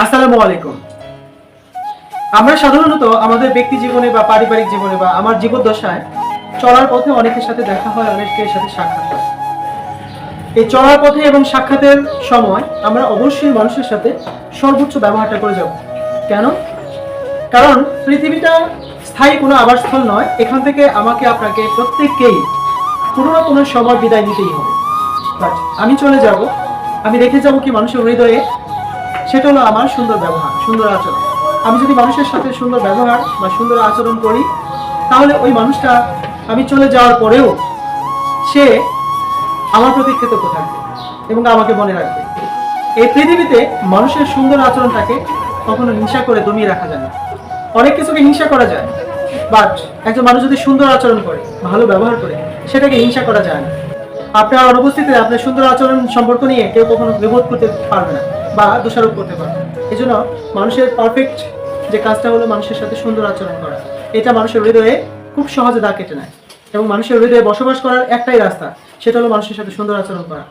আসসালামু আলাইকুম। আমরা সাধারণত আমাদের ব্যক্তি জীবনে বা পারিবারিক জীবনে বা আমার জীবদ্দশায় চলার পথে অনেকের সাথে দেখা হয়, অনেকের সাথে সাক্ষাৎ হয়। এই চলার পথে এবং সাক্ষাতের সময় আমরা অবশ্যই মানুষের সাথে সর্বোচ্চ ব্যবহারটা করে যাব। কেন? কারণ পৃথিবীটা স্থায়ী কোনো আবাসস্থল নয়। এখান থেকে আমাকে আপনাকে প্রত্যেককেই কোনো না কোনো সময় বিদায় নিতেই হবে। বাট আমি চলে যাব, আমি রেখে যাব কি মানুষের হৃদয়ে, সেটা হলো আমার সুন্দর ব্যবহার, সুন্দর আচরণ। আমি যদি মানুষের সাথে সুন্দর ব্যবহার বা সুন্দর আচরণ করি, তাহলে ওই মানুষটা আমি চলে যাওয়ার পরেও সে আমার প্রতি কৃতজ্ঞ থাকবে এবং আমাকে মনে রাখবে। এই পৃথিবীতে মানুষের সুন্দর আচরণটাকে কখনো হিংসা করে দমিয়ে রাখা যায় না। অনেক কিছুকে হিংসা করা যায়, বাট একজন মানুষ যদি সুন্দর আচরণ করে, ভালো ব্যবহার করে, সেটাকে হিংসা করা যায় না। আপনার অনুপস্থিতিতে আপনার সুন্দর আচরণ সম্পর্ক নিয়ে কেউ কখনো বিবোধ করতে পারবে না বা দোষারোপ করতে পারবে না। এই জন্য মানুষের পারফেক্ট যে কাজটা হলো মানুষের সাথে সুন্দর আচরণ করা। এটা মানুষের হৃদয়ে খুব সহজে দাগ কেটে নেয় এবং মানুষের হৃদয়ে বসবাস করার একটাই রাস্তা, সেটা হলো মানুষের সাথে সুন্দর আচরণ করা।